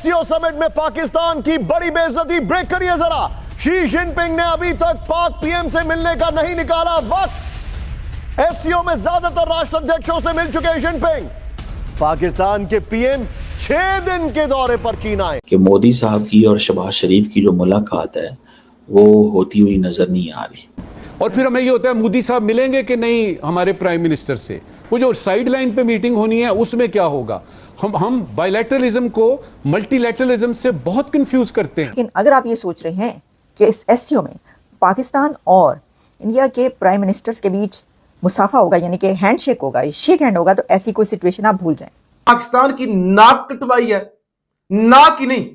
SCO summit में पाकिस्तान की बड़ी बेइज्जती ब्रेक करिए जरा। शी जिनपिंग ने अभी तक पाक पीएम से मिलने का नहीं निकाला वक्त। एससीओ में ज्यादातर राष्ट्राध्यक्षों से मिल चुके जिनपिंग। पाकिस्तान के पीएम 6 दिन के दौरे पर चीन आए। कि मोदी साहब की और शहबाज शरीफ की जो मुलाकात है वो होती हुई नजर नहीं आ रही। और फिर हमें ये होता है मोदी साहब मिलेंगे कि नहीं हमारे प्राइम मिनिस्टर से। वो जो साइड लाइन पे मीटिंग होनी है उसमें क्या होगा। हम बायलैटरलिज्म को मल्टीलैटरलिज्म से बहुत कंफ्यूज करते हैं। लेकिन अगर आप ये सोच रहे हैं कि इस एससीओ में पाकिस्तान और इंडिया के प्राइम मिनिस्टर्स के बीच मुसाफा होगा, यानी कि हैंडशेक होगा, शेक हैंड होगा, तो ऐसी कोई सिचुएशन आप भूल जाएं। पाकिस्तान की नाक कटवाई है, नाक ही नहीं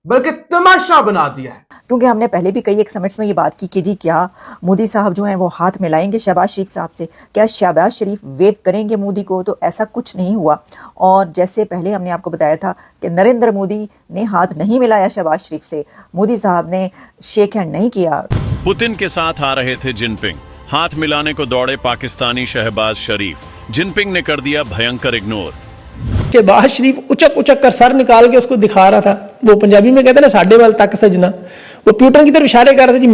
बल्कि तमाशा बना दिया है। क्योंकि हमने पहले भी कई एक समिट्स में ये बात की कि जी क्या मोदी साहब जो हैं वो हाथ मिलाएंगे शहबाज शरीफ साहब से, क्या शहबाज शरीफ वेव करेंगे मोदी को, तो ऐसा कुछ नहीं हुआ। और जैसे पहले हमने आपको बताया था कि नरेंद्र मोदी ने हाथ नहीं मिलाया शहबाज शरीफ से, मोदी साहब ने शेक हैंड नहीं किया। पुतिन के साथ आ रहे थे जिनपिंग, हाथ मिलाने को दौड़े पाकिस्तानी शहबाज शरीफ। जिनपिंग ने कर दिया भयंकर इग्नोर। शहबाज शरीफ उचक उचक कर सर निकाल के उसको दिखा रहा था। वो पंजाबी में कहते हैं ना साढ़े वाल तक सजना। वो प्यूटन की तरफ इशारे कर रहा था जी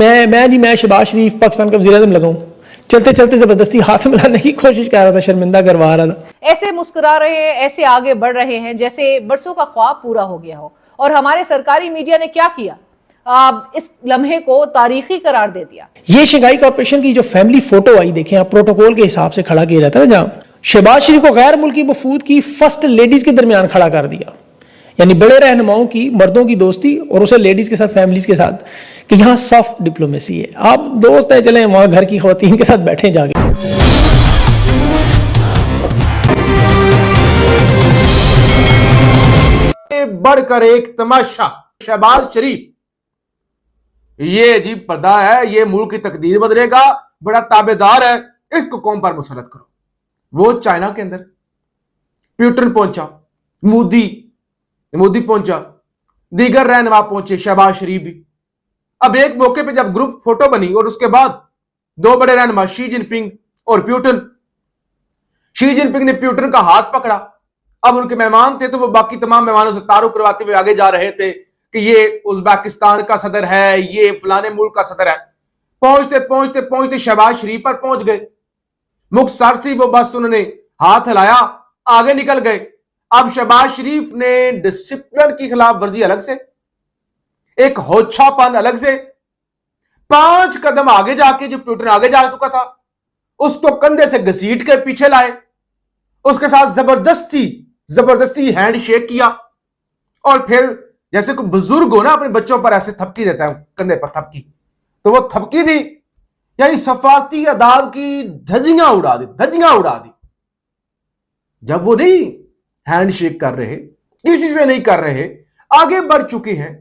मैं शहबाज शरीफ पाकिस्तान का वज़ीर-ए-आज़म लगाऊं। चलते चलते जबरदस्ती हाथ मिलाने की कोशिश कर रहा था, शर्मिंदा करवा रहा था। ऐसे मुस्कुरा रहे हैं, ऐसे आगे बढ़ रहे हैं जैसे बरसों का ख्वाब पूरा हो गया हो। और हमारे सरकारी मीडिया ने क्या किया, इस लम्हे को तारीखी करार दे दिया। ये शंघाई कॉर्पोरेशन की जो फैमिली फोटो आई, देखें आप, प्रोटोकॉल के हिसाब से खड़ा किया जाता है ना, जहाँ शहबाज शरीफ को गैर मुल्की वफूद की फर्स्ट लेडीज के दरमियान खड़ा कर दिया। यानी बड़े रहनुमाओं की, मर्दों की दोस्ती और उसे लेडीज के साथ, फैमिलीज के साथ, कि यहाँ सॉफ्ट डिप्लोमेसी है। आप दोस्त है, चले वहां घर की खवातीन के साथ बैठे जाके। बढ़कर एक तमाशा, शहबाज शरीफ ये अजीब पर्दा है, ये मुल्क की तकदीर बदलेगा, बड़ा ताबेदार है, इसको कौम पर मुसलत करो। वो चाइना के अंदर प्यूटन पहुंचा, मोदी पहुंचा, दीगर रहनुमा पहुंचे, शहबाज शरीफ भी। अब एक मौके पे जब ग्रुप फोटो बनी और उसके बाद 2 बड़े रहनुमा शी जिनपिंग और प्यूटन, शी जिनपिंग ने प्यूटन का हाथ पकड़ा। अब उनके मेहमान थे तो वो बाकी तमाम मेहमानों से तारुफ करवाते हुए आगे जा रहे थे कि ये उज्बेकिस्तान का सदर है, ये फलाने मुल्क का सदर है। पहुंचते पहुंचते पहुंचते शहबाज शरीफ पर पहुंच गए। मुख्तार सी वो बस उन्होंने हाथ हिलाया, आगे निकल गए। अब शहबाज शरीफ ने डिसिप्लिन की खिलाफ वर्जी अलग से, एक होच्छापन अलग से, 5 कदम आगे जाके जो प्यूटन आगे जा चुका था उसको कंधे से घसीट के पीछे लाए, उसके साथ जबरदस्ती हैंड शेक किया। और फिर जैसे कोई बुजुर्ग हो ना अपने बच्चों पर ऐसे थपकी देता है, कंधे पर थपकी, तो वो थपकी दी, यानी सफारती अदाब की धज्जियां उड़ा दी। जब वो नहीं हैंडशेक कर रहे, किसी से नहीं कर रहे, आगे बढ़ चुके हैं,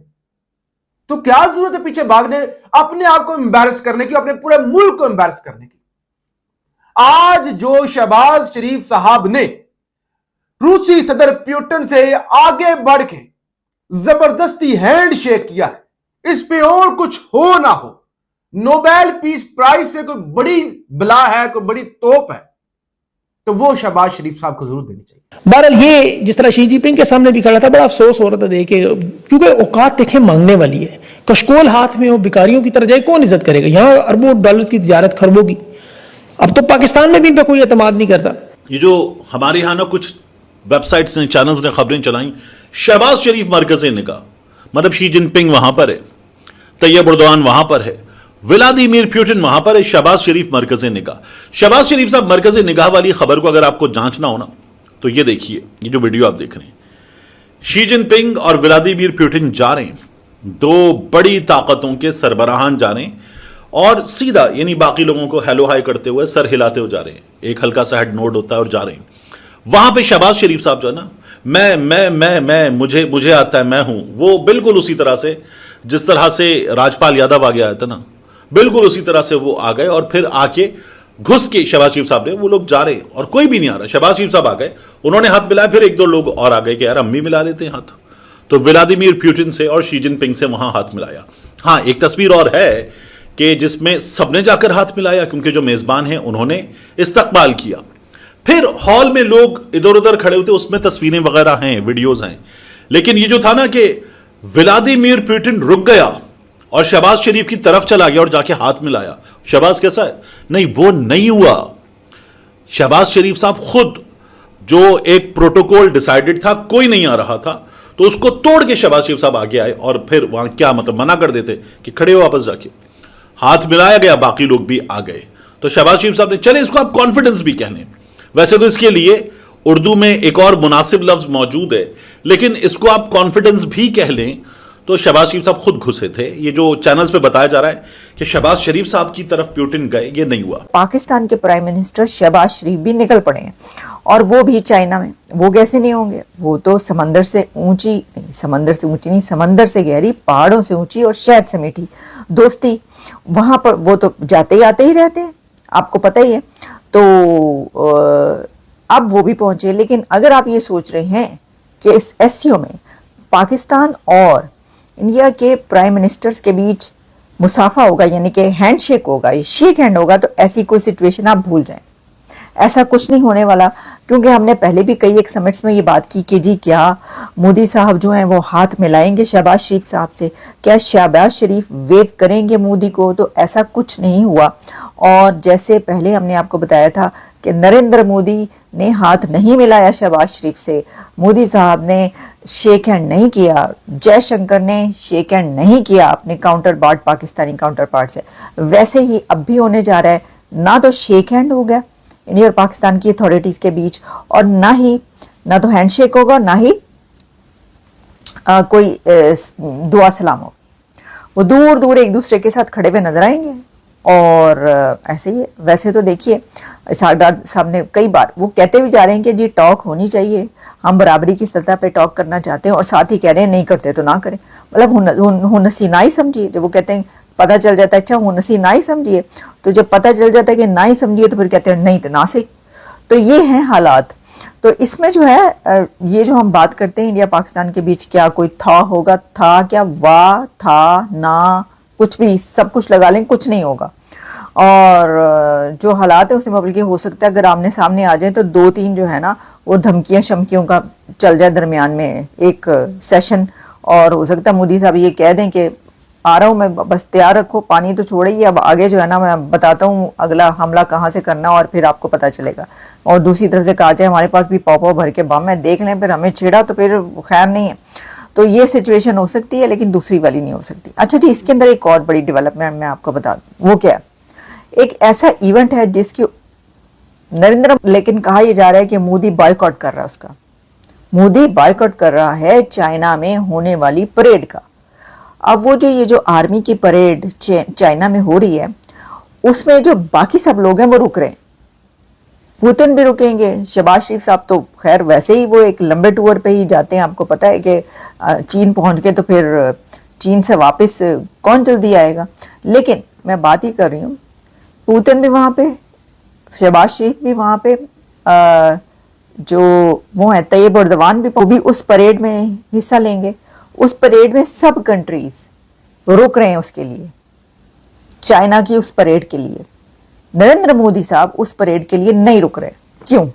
तो क्या जरूरत है पीछे भागने, अपने आप को एम्बैरस करने की, अपने पूरे मुल्क को एम्बैरस करने की। आज जो शहबाज शरीफ साहब ने रूसी सदर प्यूटन से आगे बढ़ के जबरदस्ती हैंडशेक किया है, इस पे और कुछ हो ना हो, नोबेल पीस प्राइज से कोई बड़ी बला है, कोई बड़ी तोप है, तो वो शहबाज शरीफ साहब को जरूर देनी चाहिए। बहरहाल ये जिस तरह शी जिनपिंग के सामने भी खड़ा था, बड़ा अफसोस हो रहा था देखे, क्योंकि औकात देखे मांगने वाली है। कशकोल हाथ में हो, भिखारियों की तरह जाए, कौन इज्जत करेगा। यहाँ अरबों डॉलर्स की तिजारत, खरबों की। अब तो पाकिस्तान में भी इन पर कोई एतमाद नहीं करता। ये जो हमारे यहाँ ना कुछ वेबसाइट्स ने, चैनल्स ने खबरें चलाई, शहबाज शरीफ मरकज़ निगाह, मतलब शी जिनपिंग वहां पर है, तैयब एर्दोआन वहां पर है, व्लादिमीर पुतिन वहां पर है, शहबाज शरीफ मरकज़ निगाह। शहबाज शरीफ साहब मरकज़ निगाह वाली खबर को अगर आपको जांचना हो ना, तो ये देखिए, ये जो वीडियो आप देख रहे हैं, शी जिनपिंग और व्लादिमीर पुतिन जा रहे हैं, 2 बड़ी ताकतों के सरबराहान जा रहे हैं, और सीधा यानी बाकी लोगों को हेलो हाय करते हुए, सर हिलाते हुए जा रहे हैं। एक हल्का सा हेड नोड होता है और जा रहे हैं। वहां पे शहबाज शरीफ साहब जो है ना, मैं मुझे आता है, मैं हूं, वो बिल्कुल उसी तरह से जिस तरह से राजपाल यादव आगे आया था ना, बिल्कुल उसी तरह से वो आ गए और फिर आके घुस के शहबाज शरीफ साहब ने, वो लोग जा रहे और कोई भी नहीं आ रहा। शहबाज शरीफ साहब आ गए, उन्होंने हाथ मिलाया, फिर 1-2 लोग और आ गए कि यार हम भी मिला लेते हैं हाथ, तो व्लादिमीर पुतिन से और शी जिनपिंग से वहां हाथ मिलाया। हाँ, एक तस्वीर और है कि जिसमें सबने जाकर हाथ मिलाया, क्योंकि जो मेजबान हैं उन्होंने इस्तकबाल किया। फिर हॉल में लोग इधर उधर खड़े होते, उसमें तस्वीरें वगैरह हैं, वीडियोज हैं, लेकिन ये जो था ना कि व्लादिमीर पुतिन रुक गया और शहबाज शरीफ की तरफ चला गया और जाके हाथ मिलाया, शहबाज कैसा है, नहीं वो नहीं हुआ। शहबाज शरीफ साहब खुद जो एक प्रोटोकॉल डिसाइडेड था, कोई नहीं आ रहा था, तो उसको तोड़ के शहबाज शरीफ साहब आगे आए और फिर वहां क्या मतलब मना कर देते कि खड़े हो वापस जाके, हाथ मिलाया गया, बाकी लोग भी आ गए। तो शहबाज शरीफ साहब ने, चले इसको आप कॉन्फिडेंस भी कह लें, वैसे तो इसके लिए उर्दू में एक और मुनासिब लफ्ज मौजूद है, लेकिन इसको आप कॉन्फिडेंस भी कह लें। तो शहबाज शरीफ साहब खुद घुसे थे। ये जो चैनल्स पे बताया जा रहा है कि शहबाज शरीफ साहब की तरफ पुतिन गए, ये नहीं हुआ। पाकिस्तान के प्राइम मिनिस्टर शहबाज शरीफ भी निकल पड़े हैं, और वो भी चाइना में। वो कैसे नहीं होंगे, वो तो समंदर से ऊंची नहीं, समंदर से ऊंची नहीं, समंदर से गहरी, पहाड़ों से ऊंची और शहद से मीठी दोस्ती, वहां पर वो तो जाते ही आते ही रहते हैं, आपको पता ही है। तो अब वो भी पहुंचे। लेकिन अगर आप ये सोच रहे हैं कि इस एससीओ में पाकिस्तान और इंडिया के प्राइम मिनिस्टर्स के बीच मुसाफा होगा, यानी कि हैंडशेक होगा, ये शेक हैंड होगा, तो ऐसी कोई सिचुएशन आप भूल जाएं। ऐसा कुछ नहीं होने वाला, क्योंकि हमने पहले भी कई एक समिट्स में ये बात की कि जी क्या मोदी साहब जो हैं वो हाथ मिलाएंगे शहबाज शरीफ साहब से, क्या शहबाज शरीफ वेव करेंगे मोदी को, तो ऐसा कुछ नहीं हुआ। और जैसे पहले हमने आपको बताया था कि नरेंद्र मोदी ने हाथ नहीं मिलाया शहबाज शरीफ से, मोदी साहब ने शेक हैंड नहीं किया, जयशंकर ने शेक हैंड नहीं किया अपने counter part Pakistani counter part से, वैसे ही अब भी होने जा रहा है। ना तो शेक हैंड हो गया इंडिया और पाकिस्तान की अथॉरिटीज के बीच, और ना तो हैंडशेक होगा, ना ही कोई दुआ सलाम हो। वो दूर दूर एक दूसरे के साथ खड़े हुए नजर आएंगे। और ऐसे ही वैसे तो देखिए सरदार साहब ने कई बार वो कहते भी जा रहे हैं कि जी टॉक होनी चाहिए, हम बराबरी की सतह पे टॉक करना चाहते हैं, और साथ ही कह रहे हैं नहीं करते तो ना करें। मतलब हुनसी ना ही समझिए, जब वो कहते हैं पता चल जाता है, अच्छा हुनसी ना ही समझिए, तो जब पता चल जाता है कि ना ही समझिए तो फिर कहते हैं नहीं तो ना से। तो ये हैं हालात। तो इसमें जो है ये जो हम बात करते हैं इंडिया पाकिस्तान के बीच, क्या कोई था होगा, था क्या, वाह था ना, कुछ भी सब कुछ लगा लें, कुछ नहीं होगा। और जो हालात है उसमें बल्कि हो सकता है अगर आमने सामने आ जाए तो 2-3 जो है ना वो धमकियां शमकियों का चल जाए दरमियान में एक सेशन, और हो सकता है मोदी साहब ये कह दें कि आ रहा हूँ मैं, बस तैयार रखो, पानी तो छोड़े ही, अब आगे जो है ना मैं बताता हूँ अगला हमला कहाँ से करना और फिर आपको पता चलेगा। और दूसरी तरफ से कहा जाए हमारे पास भी पाव भर के बम है, देख लें, फिर हमें छेड़ा तो फिर खैर नहीं है। तो ये सिचुएशन हो सकती है, लेकिन दूसरी वाली नहीं हो सकती। अच्छा जी, इसके अंदर एक और बड़ी डेवलपमेंट मैं आपको बता दूं, वो क्या, एक ऐसा इवेंट है जिसकी नरेंद्र, लेकिन कहा यह जा रहा है कि मोदी बॉयकॉट कर रहा है उसका, मोदी बॉयकॉट कर रहा है चाइना में होने वाली परेड का। अब वो जो ये जो आर्मी की परेड चाइना में हो रही है, उसमें जो बाकी सब लोग हैं वो रुक रहे हैं, पुतिन भी रुकेंगे, शहबाज शरीफ साहब तो खैर वैसे ही वो एक लंबे टूर पे ही जाते हैं, आपको पता है कि चीन पहुंच गए तो फिर चीन से वापस कौन जल्दी आएगा। लेकिन मैं बात ही कर रही हूँ, पुतिन भी वहाँ पे, शहबाज शरीफ भी वहाँ पे, जो वो है तैयब एर्दोगान भी, वो भी उस परेड में हिस्सा लेंगे। उस परेड में सब कंट्रीज रुक रहे हैं उसके लिए, चाइना की उस परेड के लिए। नरेंद्र मोदी साहब उस परेड के लिए नहीं रुक रहे, क्यों?